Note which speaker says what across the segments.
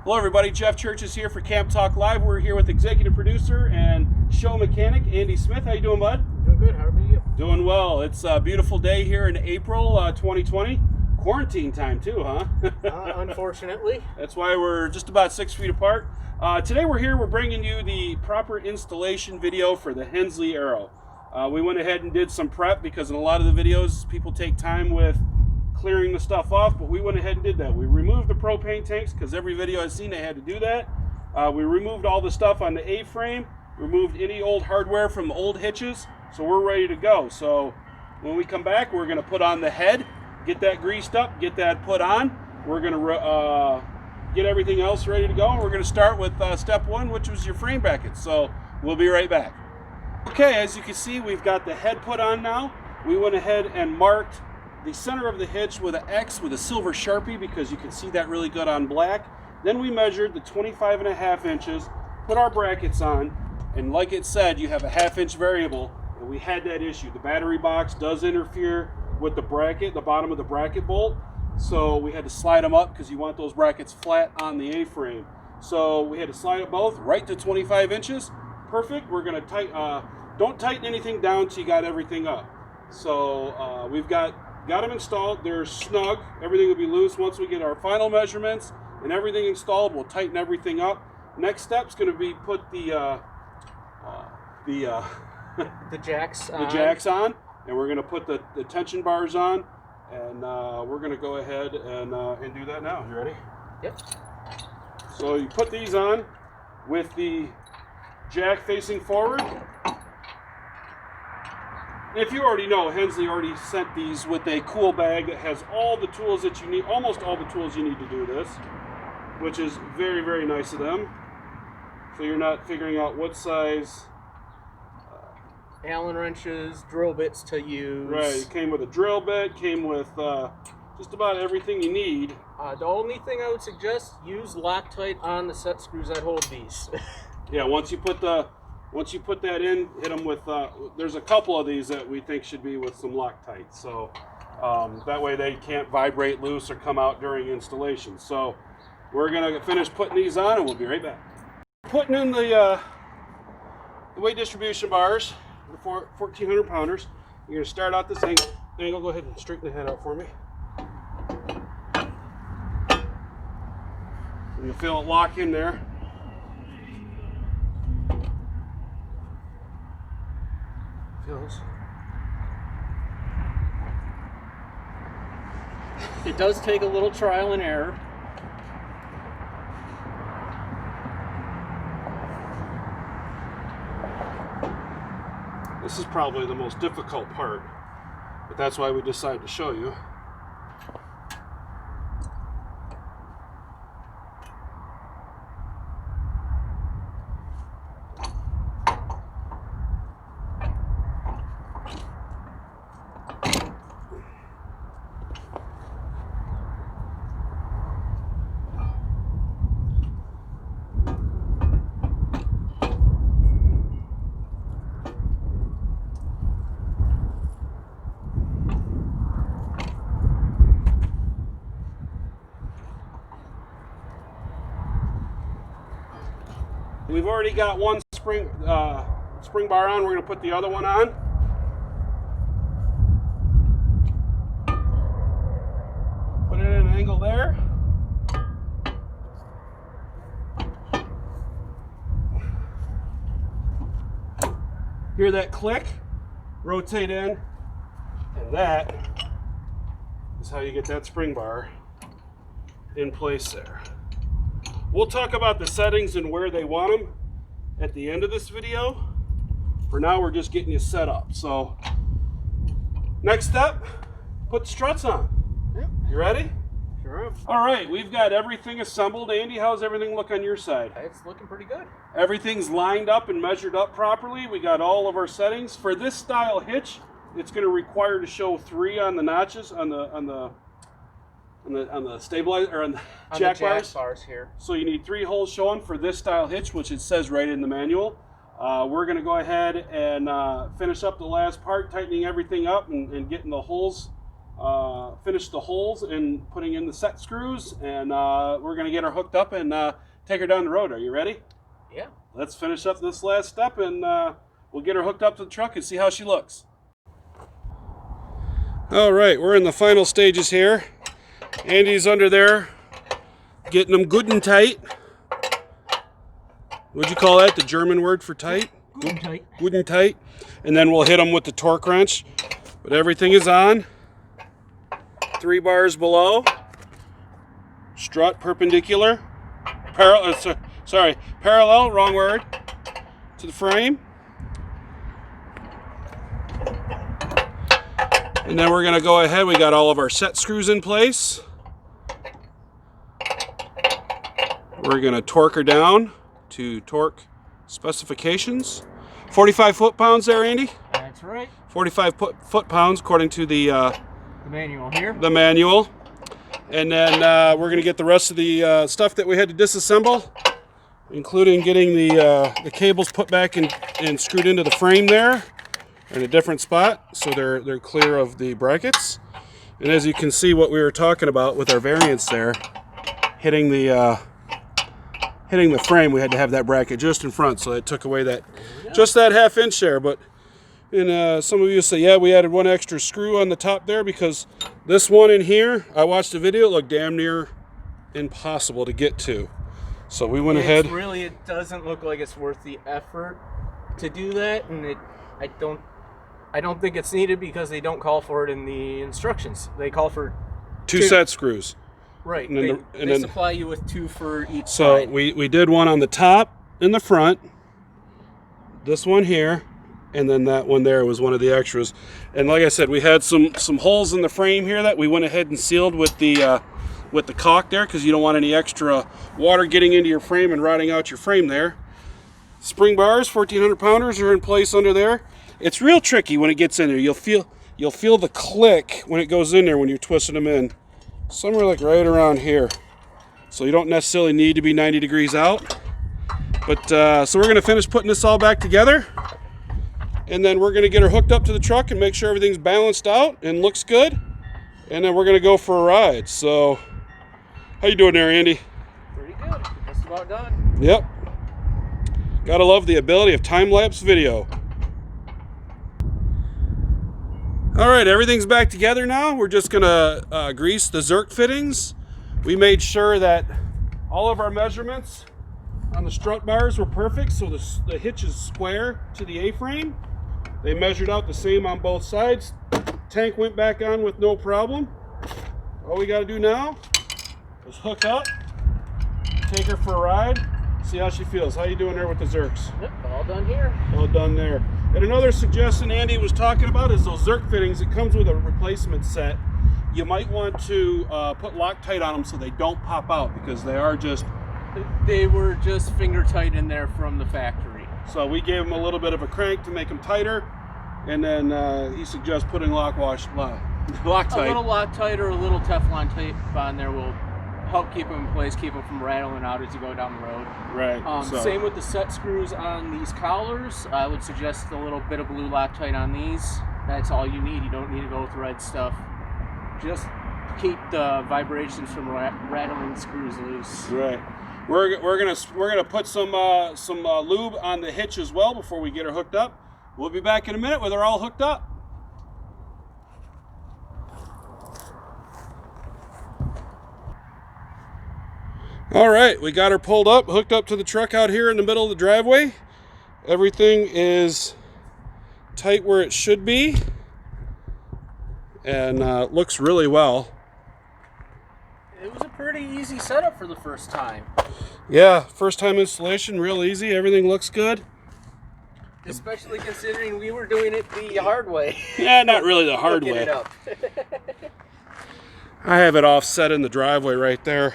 Speaker 1: Hello everybody, Jeff Church is here for Camp Talk Live. We're here with executive producer and show mechanic Andy Smith. How you doing, bud?
Speaker 2: Doing good. How are you?
Speaker 1: Doing well. It's a beautiful day here in April 2020. Quarantine time too, huh?
Speaker 2: Unfortunately.
Speaker 1: That's why we're just about 6 feet apart. Today we're bringing you the proper installation video for the Hensley Arrow. We went ahead and did some prep because in a lot of the videos people take time with clearing the stuff off, but we went ahead and did that. We removed the propane tanks because every video I've seen they had to do that. We removed all the stuff on the A-frame, removed any old hardware from old hitches, so we're ready to go. So when we come back, we're going to put on the head, get that greased up, get that put on. We're going to get everything else ready to go, and we're going to start with step one, which was your frame bracket. So we'll be right back. Okay, as you can see, we've got the head put on now. We went ahead and marked the center of the hitch with an X with a silver Sharpie because you can see that really good on black. Then we measured the 25.5 inches, put our brackets on, and like it said, you have a 1/2 inch variable, and we had that issue. The battery box does interfere with the bracket, the bottom of the bracket bolt, so we had to slide them up because you want those brackets flat on the A-frame. So we had to slide it both right to 25 inches. Perfect. We're going to don't tighten anything down until you got everything up. So we've got them installed. They're snug. Everything will be loose once we get our final measurements and everything installed. We'll tighten everything up. Next step is going to be put the
Speaker 2: jacks
Speaker 1: on, and we're going to put the tension bars on, and we're going to go ahead and do that now. You ready?
Speaker 2: Yep.
Speaker 1: So you put these on with the jack facing forward. If you already know, Hensley already sent these with a cool bag that has all the tools that you need, almost all the tools you need to do this, which is very, very nice of them. So you're not figuring out what size
Speaker 2: Allen wrenches, drill bits to use.
Speaker 1: Right, it came with a drill bit, came with just about everything you need.
Speaker 2: The only thing I would suggest, use Loctite on the set screws that hold these.
Speaker 1: Yeah, once you put that in, hit them with, there's a couple of these that we think should be with some Loctite. So that way they can't vibrate loose or come out during installation. So we're going to finish putting these on and we'll be right back. Putting in the weight distribution bars, the 1,400 pounders. You're going to start out this angle. Go ahead and straighten the head out for me. You'll feel it lock in there.
Speaker 2: It does take a little trial and error.
Speaker 1: This is probably the most difficult part, but that's why we decided to show you. We've already got one spring bar on. We're going to put the other one on. Put it at an angle there. Hear that click? Rotate in, and that is how you get that spring bar in place there. We'll talk about the settings and where they want them at the end of this video. For now, we're just getting you set up. So, next step, put the struts on.
Speaker 2: Yep.
Speaker 1: You ready?
Speaker 2: Sure am.
Speaker 1: All right, we've got everything assembled. Andy, how's everything look on your side?
Speaker 2: It's looking pretty good.
Speaker 1: Everything's lined up and measured up properly. We got all of our settings. For this style hitch, it's going to require to show 3 on the notches on the stabilizer or on the jack bars
Speaker 2: here.
Speaker 1: So you need 3 holes showing for this style hitch, which it says right in the manual. We're going to go ahead and finish up the last part, tightening everything up and getting the holes finish the holes and putting in the set screws, and we're going to get her hooked up and take her down the road. Are you ready?
Speaker 2: Yeah.
Speaker 1: Let's finish up this last step, and we'll get her hooked up to the truck and see how she looks. All right, we're in the final stages here. Andy's under there getting them good and tight. What'd you call that? The German word for tight?
Speaker 2: Good and tight.
Speaker 1: Good and tight. And then we'll hit them with the torque wrench. But everything is on. 3 bars below. Strut perpendicular. Parallel, wrong word, to the frame. And then we're going to go ahead. We got all of our set screws in place. We're going to torque her down to torque specifications. 45 foot-pounds there, Andy?
Speaker 2: That's right.
Speaker 1: 45 foot-pounds according to the
Speaker 2: manual here.
Speaker 1: The manual. And then we're going to get the rest of the stuff that we had to disassemble, including getting the cables put back and screwed into the frame there in a different spot so they're clear of the brackets. And as you can see, what we were talking about with our variance there, hitting the frame, we had to have that bracket just in front, so it took away that just that ½ inch there. But some of you say, yeah, we added 1 extra screw on the top there because this one in here, I watched the video, it looked damn near impossible to get to. So we went ahead.
Speaker 2: It doesn't look like it's worth the effort to do that, and I don't think it's needed because they don't call for it in the instructions. They call for
Speaker 1: 2 set screws.
Speaker 2: Right.
Speaker 1: And
Speaker 2: they supply you with 2 for each
Speaker 1: so
Speaker 2: side.
Speaker 1: we did one on the top in the front, this one here, and then that one there was one of the extras. And like I said, we had some holes in the frame here that we went ahead and sealed with the caulk there, because you don't want any extra water getting into your frame and rotting out your frame there. Spring bars, 1400 pounders, are in place under there. It's real tricky when it gets in there. You'll feel the click when it goes in there when you're twisting them in. Somewhere like right around here. So you don't necessarily need to be 90 degrees out. But so we're going to finish putting this all back together. And then we're going to get her hooked up to the truck and make sure everything's balanced out and looks good. And then we're going to go for a ride. So, how you doing there, Andy?
Speaker 2: Pretty good. Just about done.
Speaker 1: Yep. Gotta love the ability of time-lapse video. All right, everything's back together now. We're just gonna grease the Zerk fittings. We made sure that all of our measurements on the strut bars were perfect, so the hitch is square to the A-frame. They measured out the same on both sides. Tank went back on with no problem. All we gotta do now is hook up, take her for a ride, see how she feels. How you doing there with the Zerks?
Speaker 2: Yep, all done here.
Speaker 1: All done there. And another suggestion Andy was talking about is those Zerk fittings. It comes with a replacement set. You might want to put Loctite on them so they don't pop out, because
Speaker 2: they were just finger tight in there from the factory.
Speaker 1: So we gave them a little bit of a crank to make them tighter, and then he suggests putting Loctite.
Speaker 2: A little Loctite or a little Teflon tape on there will help keep them in place, keep them from rattling out as you go down the road.
Speaker 1: Right.
Speaker 2: Same with the set screws on these collars. I would suggest a little bit of blue Loctite on these. That's all you need. You don't need to go with red stuff. Just keep the vibrations from rattling screws loose.
Speaker 1: Right. We're gonna put some lube on the hitch as well before we get her hooked up. We'll be back in a minute with her all hooked up. All right, we got her pulled up, hooked up to the truck out here in the middle of the driveway. Everything is tight where it should be, and looks really well.
Speaker 2: It was a pretty easy setup for the first time.
Speaker 1: Yeah, first time installation, real easy. Everything looks good.
Speaker 2: Especially considering we were doing it the hard way.
Speaker 1: Yeah, not really the hard way.
Speaker 2: It up.
Speaker 1: I have it offset in the driveway right there.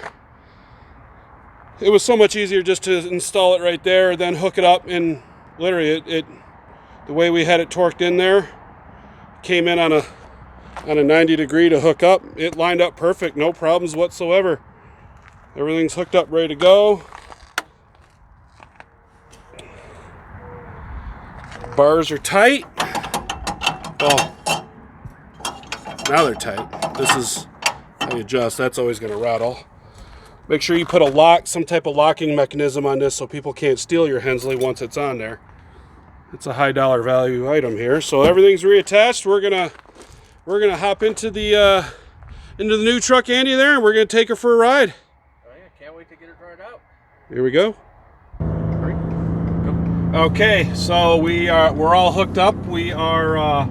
Speaker 1: It was so much easier just to install it right there, then hook it up, and literally the way we had it torqued in there, came in on a 90 degree to hook up. It lined up perfect, no problems whatsoever. Everything's hooked up, ready to go. Bars are tight. Well, Now they're tight. This is how you adjust. That's always going to rattle. Make sure you put a lock, some type of locking mechanism on this so people can't steal your Hensley once it's on there. It's a high dollar value item here. So everything's reattached. We're gonna hop into the new truck, Andy, there, and we're gonna take her for a ride.
Speaker 2: Oh yeah, can't wait to get her tried out.
Speaker 1: Here we go. Okay, so we're all hooked up. We are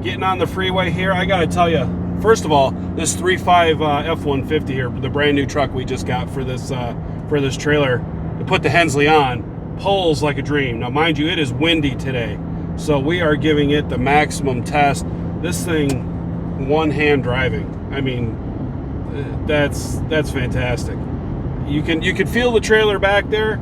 Speaker 1: getting on the freeway here. I gotta tell you, first of all, this 3.5 F-150 here, the brand new truck we just got for this trailer to put the Hensley on, pulls like a dream. Now, mind you, it is windy today, so we are giving it the maximum test. This thing, one-hand driving. I mean, that's fantastic. You can feel the trailer back there.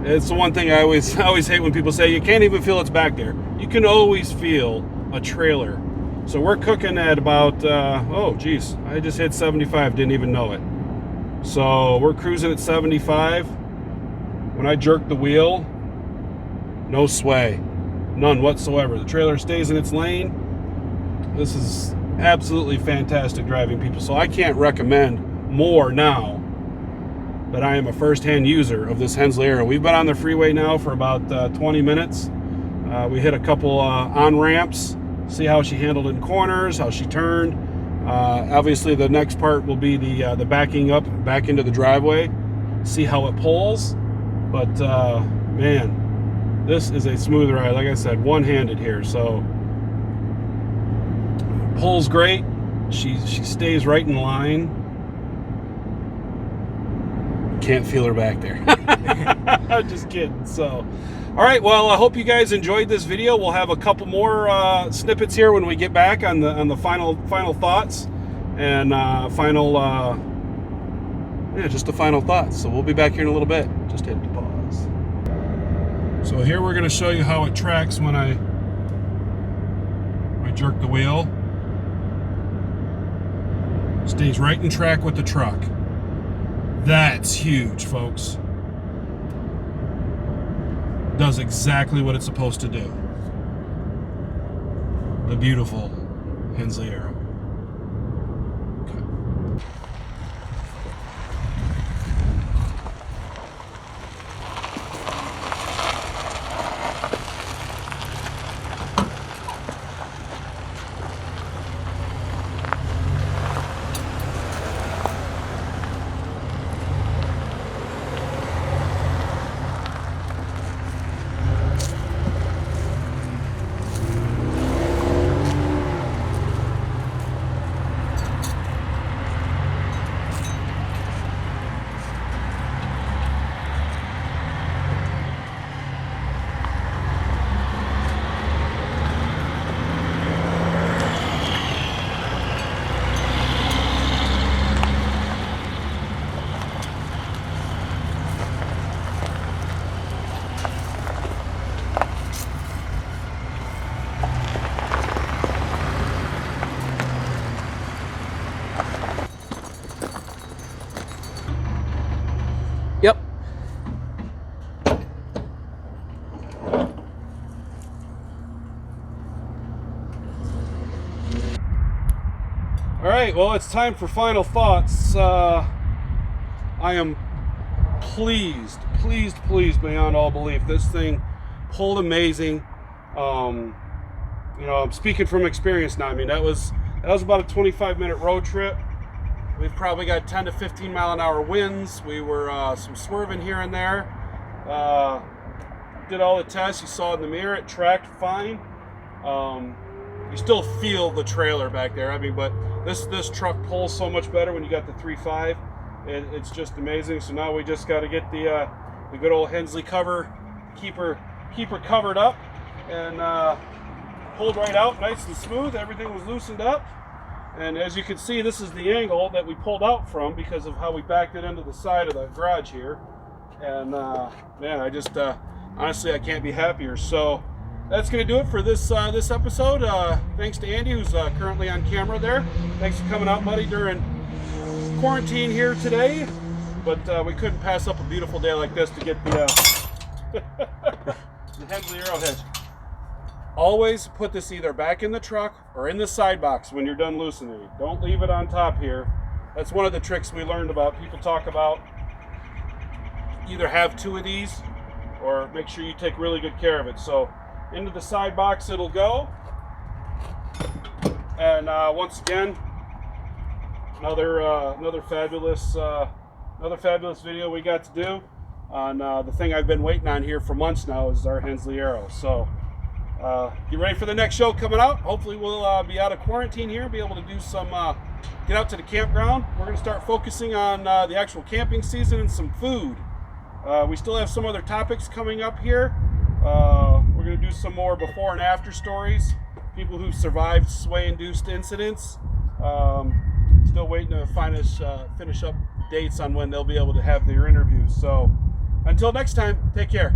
Speaker 1: It's the one thing I always hate when people say you can't even feel it's back there. You can always feel a trailer. So we're cooking at about oh geez, I just hit 75, didn't even know it. So we're cruising at 75. When I jerk the wheel, no sway, none whatsoever. The trailer stays in its lane. This is absolutely fantastic driving, people. So I can't recommend more now that I am a first-hand user of this Hensley Arrow. We've been on the freeway now for about 20 minutes. We hit a couple on-ramps, see how she handled in corners, how she turned. Obviously, the next part will be the backing up back into the driveway, see how it pulls. But man, this is a smooth ride. Like I said, one-handed here, so pulls great. She stays right in line. Can't feel her back there. I'm just kidding. So, all right. Well, I hope you guys enjoyed this video. We'll have a couple more snippets here when we get back on the final thoughts and just the final thoughts. So we'll be back here in a little bit. Just hit the pause. So here we're going to show you how it tracks when I jerk the wheel. Stays right in track with the truck. That's huge, folks. Does exactly what it's supposed to do. The beautiful Hensley Arrow.
Speaker 2: Yep.
Speaker 1: All right, well, it's time for final thoughts. I am pleased beyond all belief. This thing pulled amazing. You know, I'm speaking from experience now. I mean, that was about a 25-minute road trip. We've probably got 10 to 15 mile an hour winds. We were some swerving here and there. Did all the tests. You saw in the mirror, it tracked fine. You still feel the trailer back there. I mean, but this truck pulls so much better when you got the 3.5. It's just amazing. So now we just got to get the good old Hensley cover, keep her covered up, and pulled right out nice and smooth. Everything was loosened up. And as you can see, this is the angle that we pulled out from because of how we backed it into the side of the garage here. And man, I just honestly, I can't be happier. So that's going to do it for this episode. Thanks to Andy, who's currently on camera there. Thanks for coming out, buddy, during quarantine here today. But we couldn't pass up a beautiful day like this to get the Hensley Arrow hitch. Always put this either back in the truck or in the side box when you're done loosening. Don't leave it on top here. That's one of the tricks we learned about. People talk about either have 2 of these or make sure you take really good care of it. So into the side box it'll go. And once again, another fabulous video we got to do on the thing I've been waiting on here for months now is our Hensley Arrow. So get ready for the next show coming out. Hopefully we'll be out of quarantine here, be able to do some get out to the campground. We're going to start focusing on the actual camping season and some food. We still have some other topics coming up here. We're going to do some more before and after stories, people who survived sway-induced incidents. Still waiting to finish up dates on when they'll be able to have their interviews. So until next time, take care.